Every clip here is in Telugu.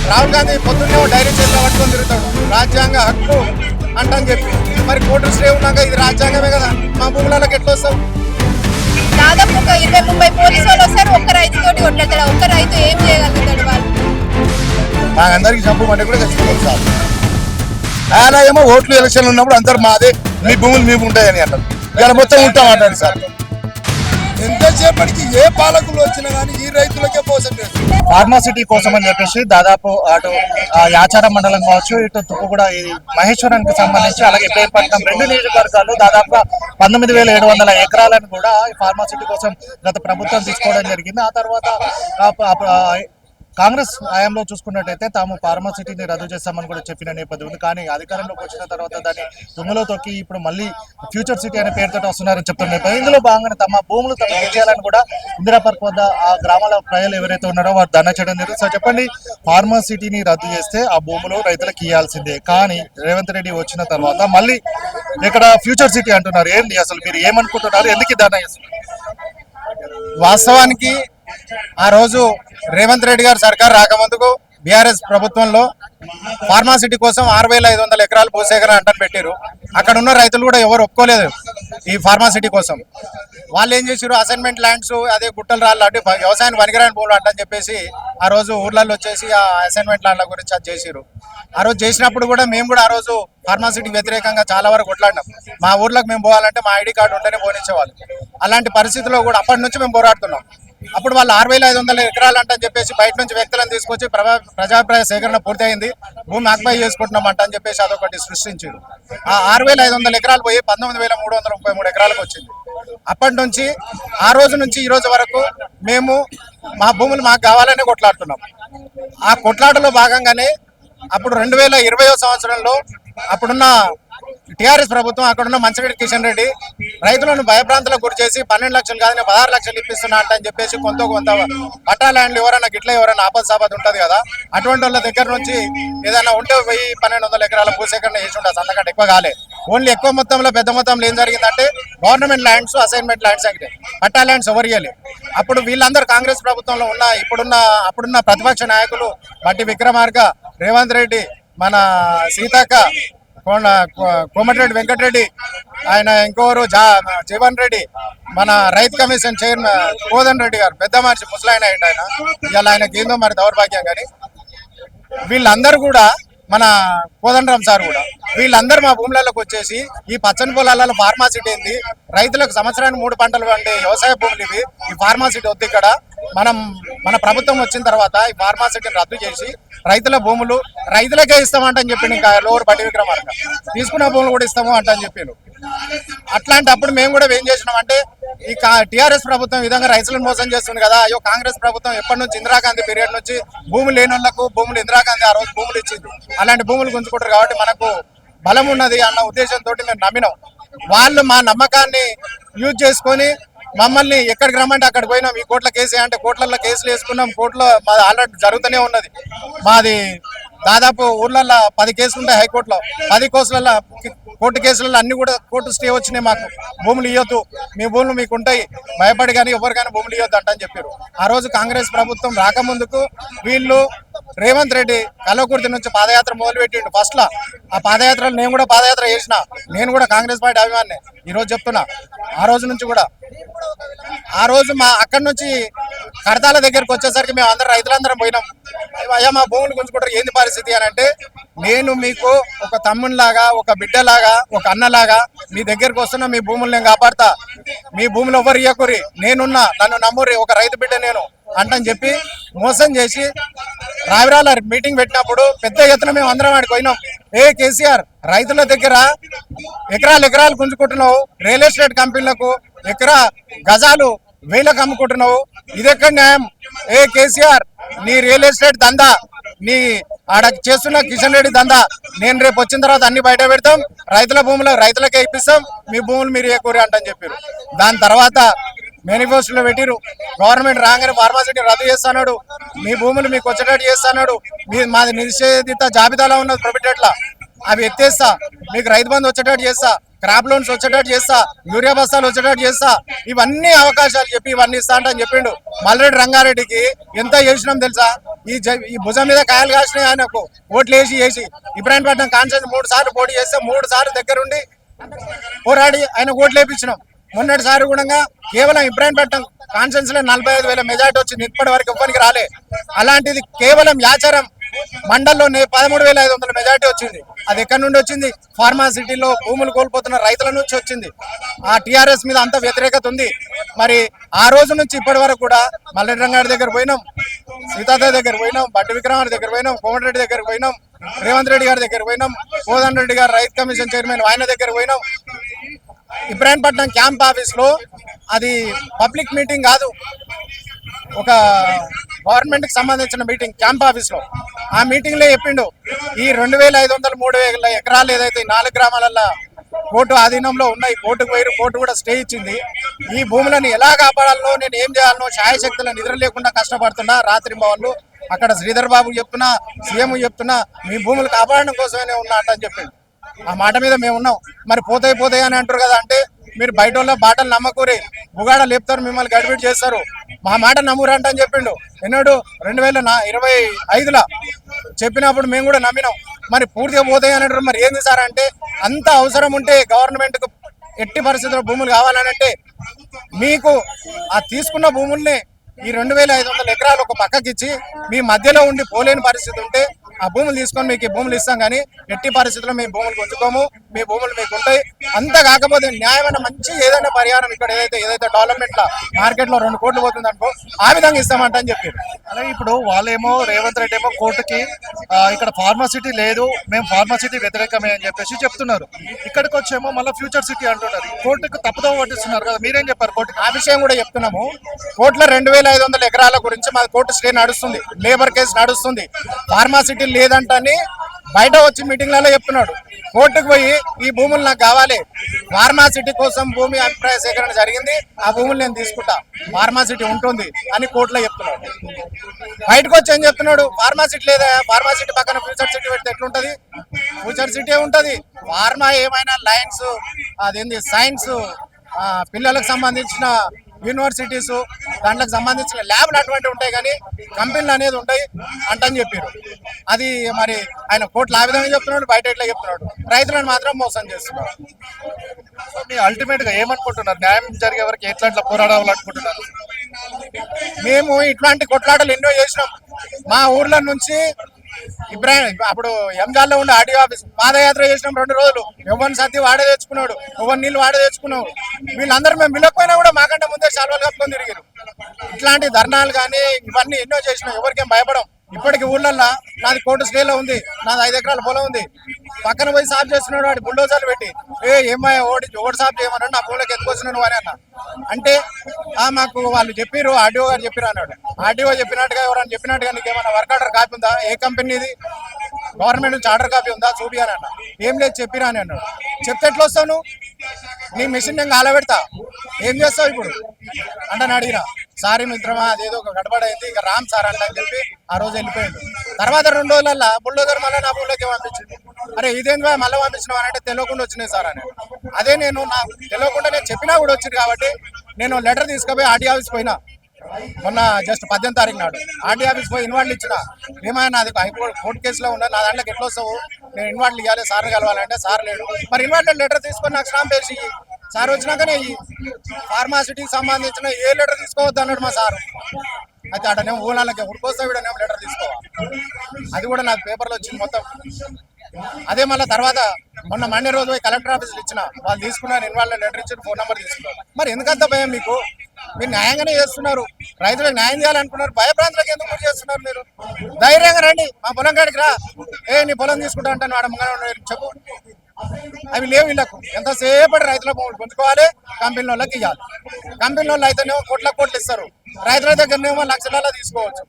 రాహుల్ గాంధీ పొద్దున్నే డైరీ చేతిలో పట్టుకొని తిరుగుతాడు, రాజ్యాంగ హక్కు అంటని చెప్పి. మరి కోర్టు స్టే ఉన్నాక ఇది రాజ్యాంగమే కదా, మా భూములకి ఎట్లా వస్తాం? దాదాపు ఒక 20-30 పోలీసు వాళ్ళు వస్తారు, ఒక్క రైతుతోటి కొట్లాడతాడు. ఒక్క రైతు ఏం చేయగలుగుతాడు? వాళ్ళు మాకందరికి చంపు అంటే కూడా ఖచ్చితంగా సార్. ఆయన ఏమో ఓట్లు ఎలక్షన్లు ఉన్నప్పుడు అందరు మాదే, మీ భూములు మేము ఉంటాయని అన్నారు. ఇలా మొత్తం ఉంటామంటారు సార్. ఎంతసేపటికి ఏ పాలకులు వచ్చినా కానీ ఈ రైతులకే మోసం చేస్తారు. ఫార్మాసిటీ కోసం అని చెప్పేసి దాదాపు అటు యాచారం మండలం కావచ్చు, ఇటు తుక్కుగూడ ఈ మహేశ్వరానికి సంబంధించి అలాగే ఇబ్రహీంపట్నం 2 నియోజకవర్గాలు దాదాపుగా 19,700 ఎకరాలను కూడా ఈ ఫార్మాసిటీ కోసం గత ప్రభుత్వం తీసుకోవడం జరిగింది. ఆ తర్వాత కాంగ్రెస్ హయాంలో చూసుకున్నట్టయితే తాము ఫార్మాసిటీని రద్దు చేస్తామని కూడా చెప్పిన నేపథ్యం ఉంది. కానీ అధికారంలోకి వచ్చిన తర్వాత దాన్ని దుమ్ములో తొక్కి ఇప్పుడు మళ్ళీ ఫ్యూచర్ సిటీ అనే పేరుతో వస్తున్నారని చెప్తున్న నేపథ్యం. ఇందులో భాగంగా తమ భూములు తమ చేయాలని కూడా ఇందిరా పార్క్ వద్ద ఆ గ్రామాల ప్రజలు ఎవరైతే ఉన్నారో వారు ధర్నా చేయడం జరిగింది. సో చెప్పండి, ఫార్మాసిటీని రద్దు చేస్తే ఆ భూములు రైతులకు ఇవ్వాల్సిందే, కానీ రేవంత్ రెడ్డి వచ్చిన తర్వాత మళ్ళీ ఇక్కడ ఫ్యూచర్ సిటీ అంటున్నారు. ఏంటి అసలు మీరు ఏమనుకుంటున్నారు? ఎందుకు ధర్నా చేస్తున్నారు? వాస్తవానికి ఆ రోజు రేవంత్ రెడ్డి గారు సర్కార్ రాకముందుకు బీఆర్ఎస్ ప్రభుత్వంలో ఫార్మాసిటీ కోసం 6,500 ఎకరాలు భూసేకరణ అంటని పెట్టారు. అక్కడ ఉన్న రైతులు కూడా ఎవరు ఒప్పుకోలేదు ఈ ఫార్మాసిటీ కోసం. వాళ్ళు ఏం చేశారు, అసైన్మెంట్ ల్యాండ్స్, అదే గుట్టలు రాళ్ళు అంటే వ్యవసాయానికి పనికిరాని భూములు అంటని చెప్పేసి ఆ రోజు ఊర్లలో వచ్చేసి ఆ అసైన్మెంట్ ల్యాండ్ల గురించి అది చేశారు. ఆ రోజు చేసినప్పుడు కూడా మేము కూడా ఆ రోజు ఫార్మాసిటీకి వ్యతిరేకంగా చాలా వరకు కొట్లాడినాం. మా ఊర్లోకి మేము పోవాలంటే మా ఐడి కార్డు ఉంటేనే పోనిచ్చేవాళ్ళు. అలాంటి పరిస్థితుల్లో కూడా అప్పటి నుంచి మేము పోరాడుతున్నాం. అప్పుడు వాళ్ళు 6,500 ఎకరాలు అంటని చెప్పేసి బయట నుంచి వ్యక్తులను తీసుకొచ్చి ప్రజాభిప్రాయ సేకరణ పూర్తయింది, భూమి ఆక్యుపై చేసుకుంటున్నాం అంటని చెప్పేసి అదొకటి సృష్టించారు. ఆ 6,500 ఎకరాలు పోయి 19,333 ఎకరాలకు వచ్చింది. అప్పటి నుంచి ఆ రోజు నుంచి ఈ రోజు వరకు మేము మా భూములు మాకు కావాలని కొట్లాడుతున్నాం. ఆ కొట్లాటలో భాగంగానే అప్పుడు 2020వ సంవత్సరంలో అప్పుడున్న టీఆర్ఎస్ ప్రభుత్వం, అక్కడున్న మంచిరెడ్డి కిషన్ రెడ్డి రైతులను భయభ్రాంతులకు గురి చేసి 12 లక్షలు కాదని 16 లక్షలు ఇప్పిస్తున్నా అని చెప్పేసి కొంత పట్టా ల్యాండ్లు ఎవరైనా గిట్ల ఎవరైనా ఆపద ఉంటుంది కదా, అటువంటి వాళ్ళ దగ్గర నుంచి ఏదైనా ఉంటే 1,000-1,200 ఎకరాల భూసేకరణ చేసి ఉంటుంది. అంతకంటే ఎక్కువ కాలే. ఓన్లీ ఎక్కువ మొత్తంలో పెద్ద మొత్తంలో ఏం జరిగిందంటే గవర్నమెంట్ ల్యాండ్స్, అసైన్మెంట్ ల్యాండ్స్ అంటే పట్టా ల్యాండ్స్ ఎవరు ఇవ్వాలి. అప్పుడు వీళ్ళందరూ కాంగ్రెస్ ప్రభుత్వంలో ఉన్న అప్పుడున్న ప్రతిపక్ష నాయకులు బట్టి విక్రమార్క, రేవంత్ రెడ్డి, మన సీతక్క, కోమటిరెడ్డి వెంకటరెడ్డి, ఆయన ఇంకోరు జీవన్ రెడ్డి, మన రైతు కమిషన్ చైర్మన్ కోదన్ రెడ్డి గారు, పెద్ద మనిషి ముసలాయన ఆయన, ఇవాళ ఆయనకి ఏందో మరి దౌర్భాగ్యం. కానీ వీళ్ళందరూ కూడా, మన కోదండరామ్ సార్ కూడా, వీళ్ళందరూ మా భూములలోకి వచ్చేసి ఈ పచ్చని పొలాలలో ఫార్మాసిటీ ఏంది, రైతులకు సంవత్సరానికి 3 పంటలు పండే వ్యవసాయ భూములు ఇవి, ఈ ఫార్మాసిటీ వద్దు ఇక్కడ, మన ప్రభుత్వం వచ్చిన తర్వాత ఈ ఫార్మాసిటీని రద్దు చేసి రైతుల భూములు రైతులకే ఇస్తామంటని చెప్పిండు. ఇంకా లోవర్ బట్టి విక్రమార్క తీసుకున్న భూములు కూడా ఇస్తాము అంటని చెప్పిండు. అట్లాంటప్పుడు మేము కూడా ఏం చేసినామంటే, ఈ టీఆర్ఎస్ ప్రభుత్వం ఈ విధంగా రైతులను మోసం చేస్తుంది కదా, అయ్యో కాంగ్రెస్ ప్రభుత్వం ఎప్పటి నుంచి ఇందిరాగాంధీ పీరియడ్ నుంచి భూములు లేని వాళ్ళకు భూములు ఇందిరాగాంధీ ఆ రోజు భూములు ఇచ్చింది, అలాంటి భూములు గుంజుకుంటారు కాబట్టి మనకు బలం ఉన్నది అన్న ఉద్దేశంతో మేము నమ్మినాం. వాళ్ళు మా నమ్మకాన్ని యూజ్ చేసుకొని మమ్మల్ని ఎక్కడికి రమ్మంటే అక్కడికి పోయినాం. ఈ కోట్ల కేసు అంటే కోట్లలో కేసులు వేసుకున్నాం. కోర్టులో మాది ఆల్రెడీ జరుగుతూనే ఉన్నది. మాది దాదాపు ఊర్లలో 10 కేసులు ఉంటాయి హైకోర్టులో. 10 కేసులలో కోర్టు కేసులలో అన్ని కూడా కోర్టు స్టే వచ్చినాయి. మాకు భూములు ఇవ్వద్దు, మీ భూములు మీకు ఉంటాయి, భయపడి కానీ ఎవరు కానీ భూములు ఇవ్వద్దు అంటని చెప్పారు. ఆ రోజు కాంగ్రెస్ ప్రభుత్వం రాకముందుకు వీళ్ళు రేవంత్ రెడ్డి కల్వకుర్తి నుంచి పాదయాత్ర మొదలుపెట్టిండు. ఫస్ట్లో ఆ పాదయాత్రలు నేను కూడా పాదయాత్ర చేసిన, నేను కూడా కాంగ్రెస్ పార్టీ అభిమాని. ఈరోజు చెప్తున్నా, ఆ రోజు నుంచి కూడా ఆ రోజు అక్కడి నుంచి కడతాల దగ్గరకు వచ్చేసరికి మేము అందరం రైతులందరం పోయినాం. అయ్యా మా భూములు గుంజుకుంటారు, ఏంది పరిస్థితి అని అంటే, నేను మీకు ఒక తమ్మునిలాగా, ఒక బిడ్డలాగా, ఒక అన్నలాగా మీ దగ్గరకు వస్తున్నా, మీ భూములు నేను కాపాడతా, మీ భూములు ఎవరు ఇయ్యకురి, నేనున్నా, నన్ను నమ్మురి, ఒక రైతు బిడ్డ నేను అంటని చెప్పి మోసం చేసి రావిరాల మీటింగ్ పెట్టినప్పుడు పెద్ద ఎత్తున మేము అందరం ఆడికి పోయినాం. కేసీఆర్, రైతుల దగ్గర ఎకరాలు గుంజుకుంటున్నావు, రియల్ ఎస్టేట్ కంపెనీలకు గజాలు 1000కు అమ్ముకుంటున్నావు, ఇదెక్కడ న్యాయం? కేసీఆర్, నీ రియల్ ఎస్టేట్ దందా, నీ ఆడ చేస్తున్న కిషన్ రెడ్డి దందా, నేను రేపు వచ్చిన తర్వాత అన్ని బయట పెడతాం, రైతుల భూములు రైతులకే ఇప్పిస్తాం, మీ భూములు మీరు ఏకూరి అంటని చెప్పారు. దాని తర్వాత మేనిఫెస్టోలో పెట్టిరు, గవర్నమెంట్ రాగానే ఫార్మాసిటీ రద్దు చేస్తున్నాడు, మీ భూములు మీకు వచ్చేటట్టు చేస్తున్నాడు, మాది నిషేధిత జాబితాలో ఉన్నది ప్రొబిటెట్లా, అవి ఎత్తేస్తా, మీకు రైతు బంధు వచ్చేటట్టు చేస్తా, క్రాప్ లోన్స్ వచ్చేటట్టు చేస్తా, యూరియా బస్తాలు వచ్చేటట్టు చేస్తా, ఇవన్నీ అవకాశాలు చెప్పి ఇవన్నీ ఇస్తా అని చెప్పిండు. మల్రెడ్డి రంగారెడ్డికి ఎంత చేసినాం తెలుసా? ఈ భుజం మీద కాయలు కాసినాయి ఆయనకు. ఓట్లు వేసి ఇబ్రాహీంపట్నం కాన్స్టిట్యూన్సీ 3 సార్లు పోటీ చేస్తే 3 సార్లు దగ్గరుండి పోరాడి ఆయన ఓట్లు వేయించినాం. మొన్నటిసారి కూడా కేవలం ఇబ్రాహీంపట్నం కాన్స్టిట్యూన్సీలో 45,000 మెజార్టీ వచ్చింది. ఇప్పటి వరకు ఎవ్వరికి రాలే. అలాంటిది కేవలం యాచారం మండలంలోనే 13,500 మెజార్టీ వచ్చింది. అది ఎక్కడి నుండి వచ్చింది? ఫార్మాసిటీలో భూములు కోల్పోతున్న రైతుల నుంచి వచ్చింది. ఆ టీఆర్ఎస్ మీద అంత వ్యతిరేకత ఉంది. మరి ఆ రోజు నుంచి ఇప్పటి వరకు కూడా మల్లెడ్డి రంగారెడ్డి దగ్గర పోయినాం, సీతాదేవి దగ్గర పోయినాం, బట్టి విక్రమార్క దగ్గర పోయినాం, కోమటిరెడ్డి దగ్గర పోయినాం, రేవంత్ రెడ్డి గారి దగ్గర పోయినాం, కోదండ రెడ్డి గారు రైతు కమిషన్ చైర్మన్ ఆయన దగ్గర పోయినాం. ఇబ్రాహీంపట్నం క్యాంప్ ఆఫీస్ లో అది పబ్లిక్ మీటింగ్ కాదు, ఒక గవర్నమెంట్ కి సంబంధించిన మీటింగ్ క్యాంప్ ఆఫీస్ లో. ఆ మీటింగ్ లో చెప్పిండు, ఈ 2,500 3,000 ఎకరాలు ఏదైతే 4 గ్రామాలలో కోర్టు ఆధీనంలో ఉన్నాయి, కోర్టుకు పోయి కోర్టు కూడా స్టే ఇచ్చింది. ఈ భూములను ఎలా కాపాడాలో, నేను ఏం చేయాలనో శాయశక్తుల నిద్ర లేకుండా కష్టపడుతున్నా రాత్రి వాళ్ళు. అక్కడ శ్రీధర్ బాబు చెప్తున్నా, సీఎం చెప్తున్నా, మీ భూములు కాపాడడం కోసమే ఉన్నా అని చెప్పిండు. ఆ మాట మీద మేము ఉన్నాం. మరి పోతాయి అని అంటారు కదా, అంటే మీరు బయట వాళ్ళ బాటలు నమ్మకూరి బుగాడ లేపుతారు, మిమ్మల్ని గడిబిడి చేస్తారు, మా మాట నమ్మురంట అని చెప్పిండు. ఎన్నడు 2025లో చెప్పినప్పుడు మేము కూడా నమ్మినాం. మరి పూర్తిగా పోతాయి అని అంటారు. మరి ఏంది సార్ అంటే, అంత అవసరం ఉంటే గవర్నమెంట్కు ఎట్టి పరిస్థితుల్లో భూములు కావాలని అంటే మీకు ఆ తీసుకున్న భూముల్ని ఈ 2,500 ఎకరాలు ఒక పక్కకిచ్చి మీ మధ్యలో ఉండి పోలేని పరిస్థితి ఉంటే ఆ భూములు తీసుకొని మీకు ఈ భూములు ఇస్తాం, కానీ ఎట్టి పరిస్థితుల్లో మీ భూములు కొంచుకోము, మీ భూములు మీకు ఉంటాయి. అంత కాకపోతే న్యాయమైన మంచి ఏదైనా పరిహారం ఇక్కడ ఏదైతే డెవలప్మెంట్ లో మార్కెట్ లో 2 కోట్లు పోతుంది అనుకో, ఆ విధంగా ఇస్తామంట అని చెప్పారు. అలాగే ఇప్పుడు వాళ్ళేమో రేవంత్ రెడ్డి ఏమో కోర్టుకి ఇక్కడ ఫార్మాసిటీ లేదు, మేము ఫార్మాసిటీ వ్యతిరేకమే అని చెప్పేసి చెప్తున్నారు. ఇక్కడికి వచ్చేమో మళ్ళీ ఫ్యూచర్ సిటీ అంటున్నారు. కోర్టుకు తప్పుదోవ పట్టిస్తున్నారు కదా, మీరేం చెప్పారు కోర్టుకి? ఆ విషయం కూడా చెప్తున్నాము. కోర్టులో 2,500 ఎకరాల గురించి మా కోర్టు స్టే నడుస్తుంది, లేబర్ కేసు నడుస్తుంది. ఫార్మాసిటీ లేదంటని బయట వచ్చి మీటింగ్లలో చెప్తున్నాడు. కోర్టుకు పోయి ఈ భూములు నాకు కావాలి, ఫార్మాసిటీ కోసం భూమి అభిప్రాయ సేకరణ జరిగింది, ఆ భూములు నేను తీసుకుంటా, ఫార్మాసిటీ ఉంటుంది అని కోర్టులో చెప్తున్నాడు. బయటకు వచ్చి ఏం చెప్తున్నాడు? ఫార్మాసిటీ లేదా, ఫార్మాసిటీ పక్కన ఫ్యూచర్ సిటీ పెడితే ఎట్లుంటది? ఫ్యూచర్ సిటీ ఉంటది. ఫార్మా ఏమైనా లైన్స్, అదేంది సైన్స్, పిల్లలకు సంబంధించిన యూనివర్సిటీస్, దాంట్లోకి సంబంధించిన ల్యాబ్లు అటువంటివి ఉంటాయి, కానీ కంపెనీలు అనేది ఉంటాయి అంటని చెప్పారు. అది మరి ఆయన కోర్టులు ఆ విధంగా చెప్తున్నాడు, బయట ఇట్లా చెప్తున్నాడు. రైతులను మాత్రం మోసం చేస్తున్నాడు. మీరు అల్టిమేట్ గా ఏమనుకుంటున్నారు? న్యాయం జరిగే వరకు ఎట్లా పోరాడాలనుకుంటున్నారు? మేము ఇట్లాంటి కొట్లాటలు ఎన్నో చేసినాం. మా ఊర్ల నుంచి అప్పుడు ఎంజాల్లో ఉండే ఆర్డీఓ ఆఫీస్ పాదయాత్ర చేసినాం 2 రోజులు. ఎవరిని సత్తి వాడే తెచ్చుకున్నాడు, ఎవరి నీళ్ళు వాడే తెచ్చుకున్నాడు. వీళ్ళందరూ మేము విలకపోయినా కూడా మాకంటే ముందే శాల్వాలు కప్పుకొని తిరిగారు. ఇట్లాంటి ధర్నాలు కానీ ఇవన్నీ ఎన్నో చేసినాం, ఎవరికేం భయపడం. ఇప్పటికి ఊళ్ళల్లో నాది కోర్టు స్టేలో ఉంది, నాది 5 ఎకరాల పొలం ఉంది, పక్కన పోయి సాఫ్ చేస్తున్నాడు వాడి బుల్డోజర్లు పెట్టి. ఏమయ్యా ఓడి సాఫ్ చేయమన్నాడు, నా భూమిలోకి ఎత్తుకొచ్చినాడు నువ్వు అని అన్న. అంటే మాకు వాళ్ళు చెప్పారు, ఆర్డీఓ గారు చెప్పారు అన్నాడు. ఆర్డీఓ చెప్పినట్టుగా ఎవరైనా చెప్పినట్టుగా నీకు ఏమైనా వర్క్ ఆర్డర్ కాపీ ఉందా? ఏ కంపెనీది? గవర్నమెంట్ నుంచి ఆర్డర్ కాపీ ఉందా? చూపి అని అన్న. ఏం లేదు చెప్పిరా అని అన్నాడు. చెప్తే ఎట్లా వస్తావు నువ్వు? నీ మిషన్ నేను కాలబెడతా, ఏం చేస్తావు ఇప్పుడు అంటే అడిగినా. సారీ మిత్రమా, అదేదో ఒక గడబడైంది, ఇక రామ్ సార్ అంట అని చెప్పి ఆ రోజు వెళ్ళిపోయాడు. తర్వాత 2 రోజులల్లో బుల్డోజర్ మళ్ళీ నా ఊళ్ళోకి పంపించింది. అరే ఇదేంటి మళ్ళీ పంపించినావు అంటే తెలియకుండా వచ్చినాయి సార్ అని. అదే నేను నాకు తెలియకుండా నేను చెప్పినా కూడా వచ్చింది కాబట్టి నేను లెటర్ తీసుకుపోయి ఆర్డీ ఆఫీస్ పోయినా. మొన్న జస్ట్ 18వ తారీఖు నాడు ఆర్డీ ఆఫీస్ పోయి ఇన్వాయిట్లు ఇచ్చిన. ఏమైనా అది కోర్టు కేసులో ఉన్నా, నా దాంట్లోకి ఎట్లా వస్తావు, నేను ఇన్వాయిట్లు ఇవ్వాలి, సార్ కలవాలంటే సార్ లేడు. మరి ఇన్వాయిట్ లెటర్ తీసుకొని నాకు స్టాంప్ వేసి సార్ వచ్చినాకనే ఈ ఫార్మాసిటీకి సంబంధించిన ఏ లెటర్ తీసుకోవద్దు అన్నాడు మా సారు. అయితే అటనేమో ఊళ్ళకి ఉడికొస్తా వీడనేమో లెటర్ తీసుకోవాలి, అది కూడా నాకు పేపర్లో వచ్చింది మొత్తం. అదే మళ్ళీ తర్వాత మొన్న మండే రోజు పోయి కలెక్టర్ ఆఫీసులు ఇచ్చిన, వాళ్ళు తీసుకున్నారు, ఇన్వాల్వ్ లెటర్ ఇచ్చి ఫోన్ నెంబర్ తీసుకున్నారు. మరి ఎందుకంత భయం మీకు? మీరు న్యాయంగానే చేస్తున్నారు, రైతులకు న్యాయం చేయాలనుకున్నారు, భయభ్రాంతులకు ఎందుకు మీరు చేస్తున్నారు? మీరు ధైర్యంగా రండి, మా పొలం కాడికి రా, నీ పొలం తీసుకుంటా అంటాను వాడ ముంగ చెప్పు. అవి లేవు వీళ్ళకు. ఎంతసేపటి రైతుల భూములు పెంచుకోవాలి, కంపెనీ వాళ్ళకి ఇవ్వాలి. కంపెనీ వాళ్ళు అయితేనేమో కోట్లు ఇస్తారు, రైతుల దగ్గరనేమో లక్షలలో తీసుకోవచ్చు.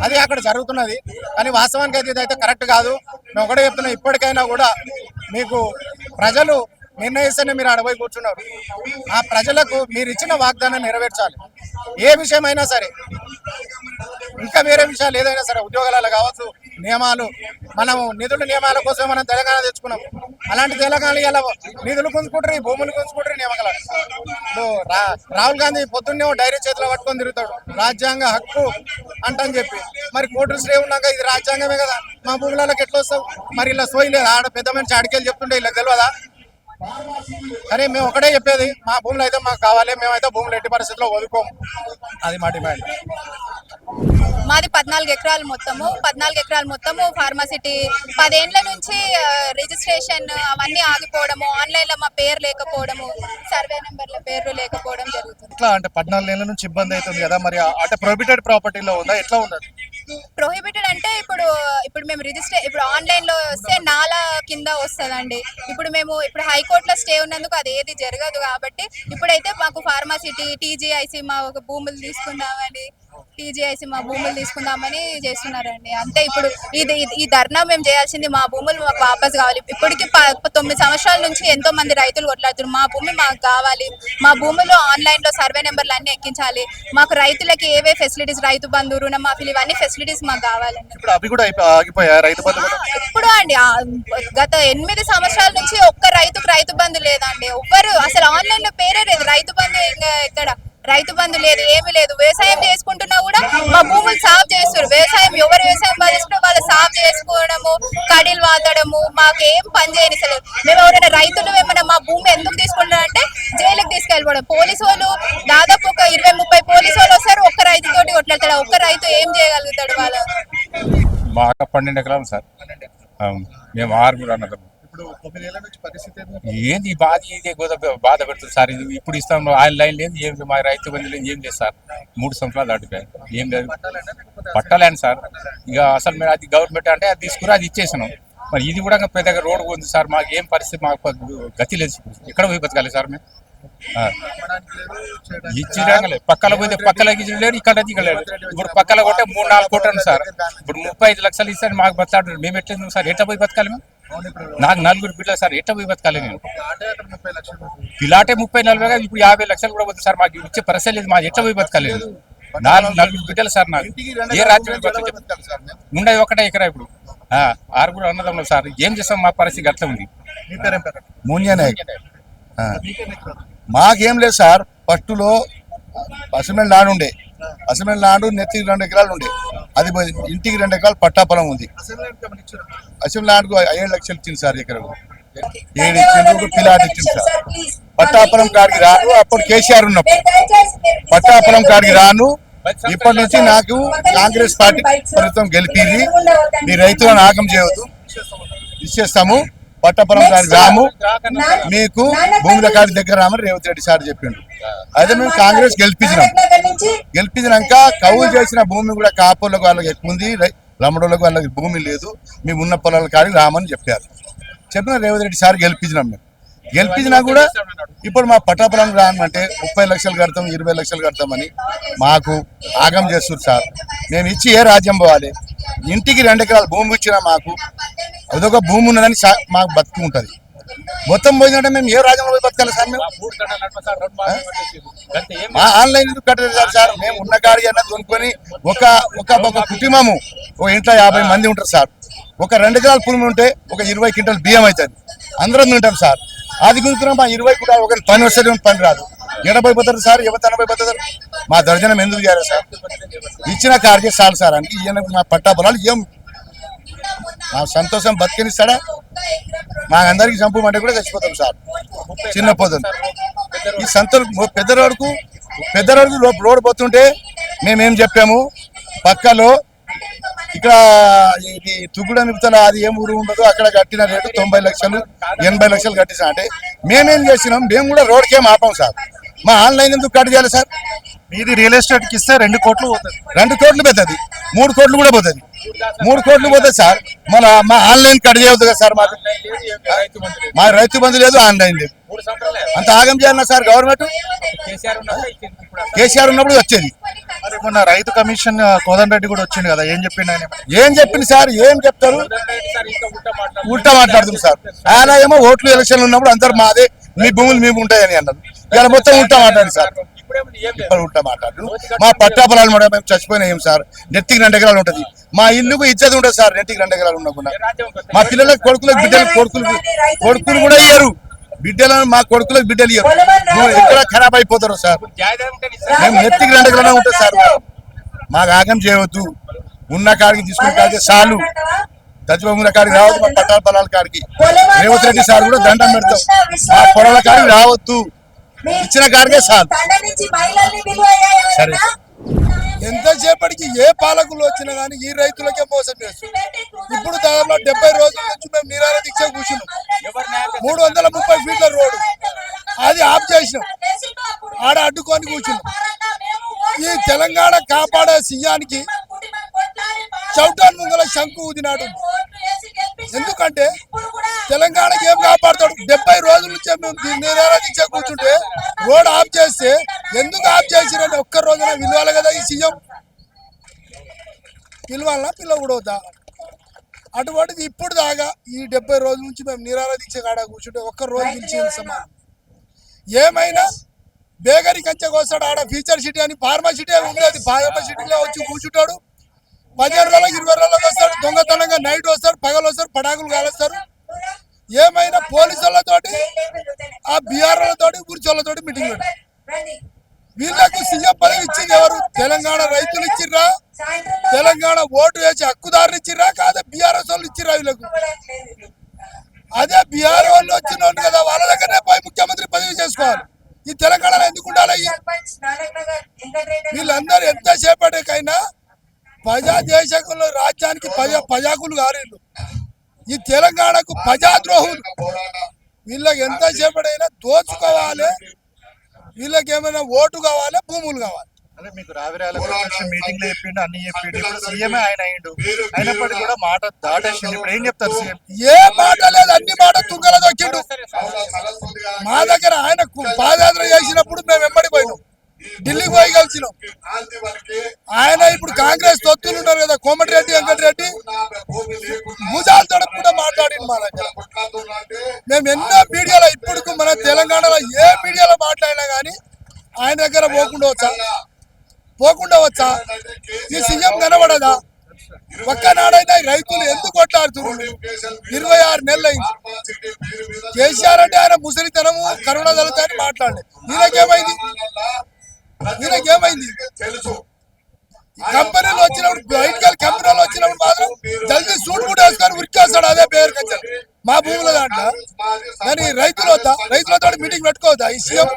అది అక్కడ జరుగుతున్నది. కానీ వాస్తవానికి అయితే ఇదైతే కరెక్ట్ కాదు. మేము ఒకటే చెప్తున్నా, ఇప్పటికైనా కూడా మీకు ప్రజలు నిర్ణయిస్తేనే మీరు అడపోయి కూర్చున్నారు. ఆ ప్రజలకు మీరు ఇచ్చిన వాగ్దానం నెరవేర్చాలి. ఏ విషయమైనా సరే, ఇంకా వేరే విషయాలు ఏదైనా సరే, ఉద్యోగాలలో కావచ్చు, నియమాలు, మనం నియమాల కోసం మనం తెలంగాణ తెచ్చుకున్నాం. అలాంటి తెలంగాణ ఇలా నిధులు గుంజుకుంటారు, ఈ భూములు గుంజుకుంటారు, నియమకాలు. ఇప్పుడు రాహుల్ గాంధీ పొద్దున్నే డైరీ చేతిలో పట్టుకొని తిరుగుతాడు, రాజ్యాంగ హక్కు అంటని చెప్పి. మరి కోర్టు స్టే ఉన్నాక ఇది రాజ్యాంగమే కదా, మా భూములలోకి ఎట్లా వస్తావు? మరి ఇలా సోయలేదు, ఆడ పెద్ద మనిషి అడికెళ్ళి చెప్తుంటే ఇలా తెలియదా? కానీ మేము ఒకటే చెప్పేది, మా భూములు అయితే మాకు కావాలి, మేమైతే భూములు ఎట్టి పరిస్థితుల్లో వదులుకోము, అది మా డిమాండ్. మాది 14 ఎకరాలు మొత్తము ఫార్మాసిటీ. 10 ఏండ్ల నుంచి రిజిస్ట్రేషన్ అవన్నీ ఆగిపోవడము, ఆన్లైన్ లో మా పేరు లేకపోవడము, సర్వే నెంబర్ల పేర్లు లేకపోవడం జరుగుతుంది. ఎట్లా అంటే 14 ఏళ్ల నుంచి ఇబ్బంది అవుతుంది కదా, మరి అంటే ప్రొహిబిటెడ్ ప్రాపర్టీలో ఉందా, ఎట్లా ఉన్నది? ప్రొహిబిటెడ్ అంటే ఇప్పుడు మేము ఇప్పుడు ఆన్లైన్ లో వస్తే నాలా కింద వస్తుందండి. ఇప్పుడు హైకోర్టులో స్టే ఉన్నందుకు అది ఏది జరగదు. కాబట్టి ఇప్పుడైతే మాకు ఫార్మాసిటీ టీజీఐసి మా భూములు తీసుకుందామని చేస్తున్నారండి. అంతే. ఇప్పుడు ఈ ధర్నా మేము చేయాల్సింది, మా భూములు మాకు వాపస్ కావాలి. ఇప్పటికి 9 సంవత్సరాల నుంచి ఎంతో మంది రైతులు కొట్లాడుతున్నారు, మా భూమి మాకు కావాలి, మా భూమిలో ఆన్లైన్ లో సర్వే నెంబర్లు అన్ని ఎక్కించాలి, మాకు రైతులకి ఏవే ఫెసిలిటీస్, రైతు బంధు, రుణమాఫీలు, ఇవన్నీ ఫెసిలిటీస్ మాకు కావాలండి. ఇప్పుడు అవి కూడా ఆగిపోయా రైతు బంధు కూడా? ఇప్పుడు అండి గత 8 సంవత్సరాల నుంచి ఒక్క రైతు బంధు లేదండి. ఎవ్వరు అసలు ఆన్లైన్ లో పేరే లేదు, రైతు బంధు ఎక్కడ రైతు బంధు లేదు, ఏమీ లేదు. వ్యవసాయం చేసుకుంటున్నా కూడా మా భూములు సాగు చేస్తారు. ఎవరు వ్యవసాయం బాధిస్తుంటే వాళ్ళు సాగు చేసుకోవడము, కడీలు వాతడము, మాకు ఏం పని చేయనిసలేదు. మేము ఎవరైనా రైతులు ఏమైనా మా భూమి ఎందుకు తీసుకుంటారంటే జైలుకి తీసుకెళ్ళిపోవడం. పోలీసు వాళ్ళు దాదాపు ఒక 20-30 పోలీసు వాళ్ళు వస్తారు, ఒక్క రైతుతోటి కొట్లాడతాడు. ఒక్క రైతు ఏం చేయగలుగుతాడు? వాళ్ళు మాకు 12 ఎకరాలు సార్, మేము 6 అన్నదం. ఇప్పుడు 9 ఏళ్ల నుంచి పరిస్థితి ఏంది ఇదే బాధ పెడుతుంది సార్. ఇది ఇప్పుడు ఇస్తాం, ఆన్లైన్ లేదు, ఏం మా రైతు బంధు లేదు, ఏం లేదు సార్. 3 సంవత్సరాలు దాటిపోయాయి, ఏం లేదు. పట్టాలేను సార్. ఇక అసలు మేము అది గవర్నమెంట్ అంటే అది తీసుకుని అది ఇచ్చేసినాం. మరి ఇది కూడా పెద్దగా రోడ్డు ఉంది సార్. మాకు ఏం పరిస్థితి, మాకు గతి లేదు. ఎక్కడ పోయి బతకాలి సార్ మేము? ఇచ్చిరాగలేదు, పక్కల పోతే పక్కలకి లేరు, ఇక్కడ దిగలేరు. ఇప్పుడు పక్కల కొట్టే 3-4 కోట్లు సార్. ఇప్పుడు 35 లక్షలు ఇస్తారు, మాకు బతకాడు. మేము ఎట్లా సార్, ఎట్లా పోయి బతకాలి మేము? నాకు 4 బిడ్డలు సార్, ఎట్లా పోయి బతకాలి నేను? పిలాటే 30-40, ఇప్పుడు 50 లక్షలు కూడా వద్దు సార్. మాకు ఇచ్చే పరిస్థితి లేదు, మాకు ఎట్లా పోయి బతకాలి? 4 బిడ్డలు సార్. నాకు ఏ రాజ్యం ఉండేది ఒకటే ఎకరా. ఇప్పుడు 6 అన్నదమ్ములు సార్, ఏం చేస్తాం? మా పరిస్థితి అట్లా ఉంది. మూన్యనాయక్. మాకేం లేదు సార్. ఫస్ట్లో అసెంబ్లీ ల్యాండ్ ఉండే, అసెంబ్లీ ల్యాండ్ నెత్తికి 2 ఎకరాలు ఉండే, అది ఇంటికి 2 ఎకరాలు పట్టాపొలం ఉంది. అసెంబ్లీ ల్యాండ్కు 7 లక్షలు ఇచ్చింది సార్. ఎకరకు 7 ఇచ్చింది, పిలాట్ ఇచ్చింది సార్. పట్టాపొలం కాడికి రాను, అప్పుడు కేసీఆర్ ఉన్నప్పుడు పట్టాపొలం కాడికి రాను. ఇప్పటి నుంచి నాకు కాంగ్రెస్ పార్టీ ప్రభుత్వం గెలిపింది, మీ రైతులను ఆగం చేయవద్దు, ఇచ్చేస్తాము. పట్టపురం కాడి రాము, మీకు భూముల కాడి దగ్గర రామని రేవంత్ రెడ్డి సార్ చెప్పిండు. అయితే మేము కాంగ్రెస్ గెలిపించినాక కౌలు చేసిన భూమి కూడా కాపులకు వాళ్ళకి ఎక్కువ ఉంది, లమ్మడోళ్ళకి వాళ్ళకి భూమి లేదు, మేము ఉన్న పొలాల కాడికి రామని చెప్పిన రేవంత్ రెడ్డి సార్ గెలిపించినాం. మేము గెలిపించినా కూడా ఇప్పుడు మా పట్టాపురం రామంటే 30 లక్షలు కడతాం, 20 లక్షలు కడతామని మాకు ఆగం చేస్తారు సార్. మేము ఇచ్చి ఏ రాజ్యం పోవాలి? ఇంటికి 2 ఎకరాల భూమి ఇచ్చినా మాకు అదొక భూమి ఉన్నదని మాకు బతుకు ఉంటుంది. మొత్తం పోయిందంటే మేము ఏ రాజ్యంలో పోయి బతకాలి సార్? మేము ఆన్లైన్ ఎందుకు కట్టలేదు సార్? మేము ఉన్న కాడి అన్న కొనుక్కొని ఒక కుటుంబము ఒక ఇంట్లో 50 మంది ఉంటారు సార్. ఒక 2 ఎకరాల భూమి ఉంటే ఒక 20 క్వింటల్ బియ్యం అవుతుంది, అందరం తింటాం సార్. అది గుంజుకున్నాం, మా 20 కూడా ఒక పని వస్తుంది, పని రాదు. ఎడబోయిపోతారు సార్, ఎవరు మా దర్శనం ఎందుకు చేయాలి సార్? ఇచ్చిన కార్య చాలు సార్. అంటే ఈయన మా పట్టా పొలాలు ఏం మా సంతోషం బతికినిస్తాడా? మాకందరికి చంపమంటే కూడా చచ్చిపోతాం సార్. చిన్న పొద్దున ఈ సంతోషం పెద్ద రోడ్డు రోడ్డు పోతుంటే మేమేం చెప్పాము, పక్కలో ఇక్కడ ఇది తుగుడ నిపుతల అది ఏం ఊరు ఉండదు, అక్కడ కట్టిన రేటు 90 లక్షలు 80 లక్షలు కట్టించా అంటే మేమేం చేసినాం? మేము కూడా రోడ్కేం ఆపాం సార్. మా ఆన్లైన్ ఎందుకు కట్ చేయాలి సార్? మీది రియల్ ఎస్టేట్కి ఇస్తే 2 కోట్లు పోతుంది, 2 కోట్లు పోతుంది, 3 కోట్లు కూడా పోతుంది, 3 కోట్లు పోతుంది సార్. మా ఆన్లైన్ కట్ చేయవద్దు కదా సార్? మా రైతు బంధు లేదు, ఆన్లైన్ లేదు, అంత ఆగం చేయాలన్నా సార్ గవర్నమెంట్? కేసీఆర్ ఉన్నప్పుడు వచ్చేది. మరి మొన్న రైతు కమిషన్ కోదండరెడ్డి కూడా వచ్చింది కదా, ఏం చెప్పిండు ఆయన? ఏం చెప్పింది సార్? ఏం చెప్తారు? ఉల్టా మాట్లాడుతుంది సార్. ఆయన ఏమో ఓట్లు ఎలక్షన్లు ఉన్నప్పుడు అందరు మాదే, మీ భూములు మేము ఉంటాయని అన్నారు. ఇలా మొత్తం ఉల్టా మాట్లాడింది సార్. ఇప్పుడు ఉంటా మాట్లాడు మా పట్టా పొలాలు కూడా మేము చచ్చిపోయినాం సార్. నెత్తికి 2 ఎకరాలు ఉంటది. మా ఇల్లుకు ఇచ్చేది ఉంటుంది సార్. నెత్తికి 2 ఎకరాలు ఉండకుండా మా పిల్లలకు కొడుకులకు బిడ్డలు కొడుకులు కూడా ఇయ్యరు. బిడ్డలను మా కొడుకులకు బిడ్డలు ఇయ్యరు. ఎక్కడ ఖరాబ్ అయిపోతారు సార్. మేము నెత్తికి 2 ఎకరాలు ఉంటుంది సార్. మాకు ఆగం చేయవద్దు. ఉన్న కాడికి తీసుకున్న కాడికి చాలు. దచ్చిపోయిన కాడికి రావద్దు. మా పట్టాల పొలాల కాడికి రేవంత్ రెడ్డి సార్ కూడా దండం పెడతాం. మా పొలాల కాడికి రావద్దు. ఇచ్చిన కాడికే చాలు. సరే ఎంతసేపటికి ఏ పాలకులు వచ్చినా కానీ ఈ రైతులకే మోసం చేస్తుంది. ఇప్పుడు దాదాపు 70 రోజుల నుంచి మేము నిరాహార దీక్ష కూర్చున్నాం. 330 ఫీట్ల రోడ్డు అది ఆఫ్ చేసినాం. ఆడ అడ్డుకొని కూర్చున్నాం. ఈ తెలంగాణ కాపాడే సీయానికి చౌటాన్ ముంగల శంకు ఊదినాడు. ఎందుకంటే తెలంగాణకి ఏం కాపాడుతాడు? 70 రోజుల నుంచి మేము నిరాహార దీక్ష కూర్చుంటే రోడ్ ఆఫ్ చేస్తే ఎందుకు ఆఫ్ చేసిరంటే ఒక్క రోజున విలువాలి కదా. ఈ సీఎం పిలవాలన్నా పిలవకూడదా? అటువంటిది ఇప్పుడు దాకా ఈ 70 రోజుల నుంచి మేము నిరాహార దీక్ష కాడ కూర్చుంటే ఒక్క రోజు పిలిచింది సమానం. ఏమైనా బేకరీ కంచెకి వస్తాడు. ఆడ ఫ్యూచర్ సిటీ అని ఫార్మా సిటీ ఉండేది. ఫార్మా సిటీలో వచ్చి కూర్చుంటాడు. 15 రోజులకు 20 రోజులకు వస్తాడు. దొంగతనంగా నైట్ వస్తారు, పగలు వస్తారు, పటాకులు కాలుస్తారు. ఏమైనా పోలీసులతోటి ఆ బీఆర్లతోటి గురిచోళ్ళతోటి మీటింగ్ పెట్టారు. వీళ్ళకు సీఎం పదవి ఇచ్చింది ఎవరు? తెలంగాణ రైతులు ఇచ్చిర్రా? తెలంగాణ ఓటు వేసి హక్కుదారులు ఇచ్చిర్రా? కాదా బీఆర్ఎస్ వాళ్ళు ఇచ్చిర్రా వీళ్ళకు? అదే బీఆర్ వాళ్ళు వచ్చిన కదా వాళ్ళ దగ్గరనే పోయి ముఖ్యమంత్రి పదవి చేసుకోవాలి. ఈ తెలంగాణలో ఎందుకు ఉండాలి? వీళ్ళందరూ ఎంతసేపటికైనా ప్రజా దేశంలో రాజ్యానికి ప్రజాకులు గారిళ్ళు. ఈ తెలంగాణకు ప్రజాద్రోహులు. వీళ్ళకి ఎంతసేపటైనా దోచుకోవాలి. వీళ్ళకి ఏమైనా ఓటు కావాలి, భూములు కావాలి. అదే మీకు రావిరాలకు వచ్చి మీటింగ్ లో చెప్పిండు, అన్ని చెప్పిండు. ఇప్పుడు సీఎమే ఆయన అయిండు. అయినప్పటికీ కూడా మాట దాటేసిండు. ఇప్పుడు ఏం చెప్తారు సీఎం? ఏ మాట లేదు, అన్ని మాట తుంగల దొక్కిండు. మా దగ్గర ఆయన పాదయాత్ర చేసినప్పుడు మేము వెంబడి పోయినాం. ఢిల్లీకి పోయి కలిసినాం. ఆయన ఇప్పుడు కాంగ్రెస్ తొత్తులు ఉన్నారు కదా, కోమటిరెడ్డి వెంకటరెడ్డి, భుజాలు తొడకుండా మాట్లాడింది మా దగ్గర. మేము ఎన్నో మీడియాలో ఇప్పుడు మన తెలంగాణలో ఏ మీడియాలో మాట్లాడినా కానీ ఆయన దగ్గర పోకుండా వచ్చా ఈ సీఎం కనబడదా? ఒక్కనాడైనా రైతులు ఎందుకు కొట్లాడుతున్నారు? 26 నెలలు అయింది. కేసీఆర్ అంటే ఆయన ముసలితనము, కరోనా జరుగుతాయని మాట్లాడలే. ఈయనకేమైంది? కంపెనీలు వచ్చినప్పుడు బయటకెళ్ళి కంపెనీలు వచ్చినప్పుడు మాత్రం జల్దీ సూట్ కూడా వేసుకొని ఉరికేస్తాడు. అదే పేరు కంచె మా భూముల దాంట్లో. కానీ రైతులతో మీటింగ్ పెట్టుకోవద్దా ఈ సీఎం?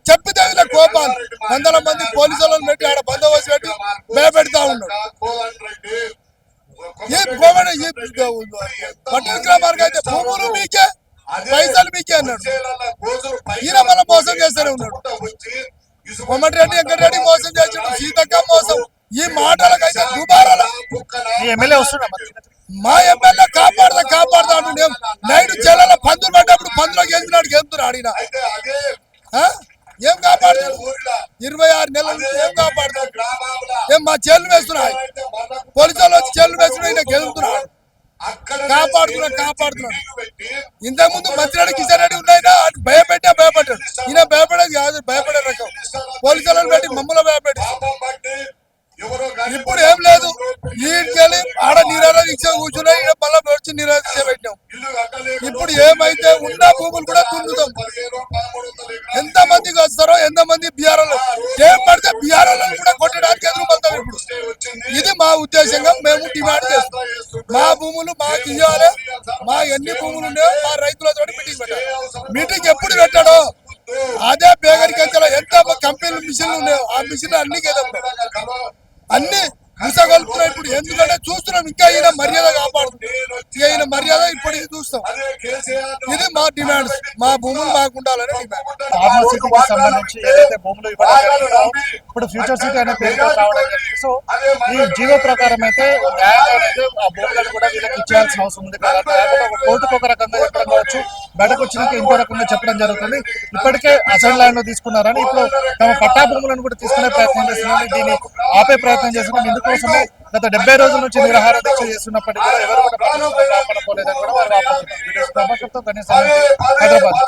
చెప్పితే వీళ్ళ కోపాలు 100 మంది పోలీసు వాళ్ళని పెట్టి ఆడ బందోబస్తు పెట్టి భయపెడతా ఉన్నాడు. పట్టణ గ్రామానికి అయితే భూములు మీకే, పైసలు మీకే అన్నాడు. ఈయన మళ్ళీ మోసం చేస్తూనే ఉన్నాడు. కోమటిరెడ్డి వెంకటరెడ్డి మోసం చేసాడు, సీతక్క మోసం. ఈ మాటలకైతే దుబారాల ఎమ్మెల్యే వస్తున్నా మా ఎమ్మెల్యే కాపాడదా అంటు. నైట్ చెల్లెల పందులు పడ్డప్పుడు పందులో గెలుతున్నాడు ఆడిన. ఏం కాపాడుతాడు? 26 నెలల నుంచి ఏం కాపాడుతాడు? ఏం మా చెల్లు వేస్తున్నాయి, పోలీసులు వచ్చి చెల్లు వేస్తున్నాయి, ఈయన గెలుతున్నాడు. కాపాడుతున్నాడు. ఇంతకుముందు మంత్రి కిషన్ రెడ్డి ఉన్నాయినా భయపడ్డాడు. ఈయన భయపడేది కాదు, భయపడే రకం. పోలీసులను పెట్టి మమ్మల్ని భయపెట్టి ఇప్పుడు ఏం లేదు. ఈయనకెళ్ళి ఆడ నిరాహార దీక్ష కూర్చున్నాయి. మళ్ళీ వచ్చి నిరాహార దీక్ష పెట్టాం. ఇప్పుడు ఏమైతే ఉన్న భూములు కూడా దున్నుతాం. ఎంతమందికి వస్తారో, ఎంతమంది బీఆర్ఎల్ ఏం పడితే బీఆర్ఎల్ కూడా కొట్టడానికి ఎదురుపడతాం. ఇప్పుడు ఇది మా ఉద్దేశంగా మేము డిమాండ్ చేస్తాం. మా భూములు మాకు ఇవ్వాలి. మా ఎన్ని భూములు ఉన్నాయో మా రైతులతో మీటింగ్ పెట్టాలి. మీటింగ్ ఎప్పుడు పెట్టాడో అదే బేగరి కంచెలో ఎంత కంపెనీలు మిషన్లు ఉన్నాయో ఆ మిషన్ అన్ని అన్ని ముసగలుపుతున్నాయి. ఇప్పుడు ఎందుకంటే చూస్తున్నాం ఇంకా ఈయన మర్యాద కాపాడుతుంది. ఈయన మర్యాద ఇప్పటికీ చూస్తాం. ఇది మా డిమాండ్స్. మా భూములు మాకు ఉండాలని డిమాండ్. ఫార్మా సిటీకి సంబంధించి ఏదైతే భూములు ఇవ్వడం జరిగిందో ఇప్పుడు ఫ్యూచర్ సిటీ అనే పేరుతో రావడం జరిగింది. సో ఈ జీవో ప్రకారం అయితే న్యాయంగా అయితే ఆ భూములను కూడా వీళ్ళకి ఇచ్చేయాల్సిన అవసరం ఉంది. కాబట్టి కోర్టుకు ఒక రకంగా చెప్పడం కావచ్చు, బయటకు వచ్చినాక ఇంకో రకంగా చెప్పడం జరుగుతుంది. ఇప్పటికే అసైన్ ల్యాండ్ లో తీసుకున్నారని ఇప్పుడు తమ పట్టా భూములను కూడా తీసుకునే ప్రయత్నం చేస్తున్నారు. దీన్ని ఆపే ప్రయత్నం చేస్తున్నారు. ఇందుకోసమే గత 70 రోజుల నుంచి నిరాహార దీక్ష చేస్తున్నప్పటికీ కూడా ఎవరు కూడా కాపాడపోలేదని కూడా వారు వాపోతున్నారు. హైదరాబాద్.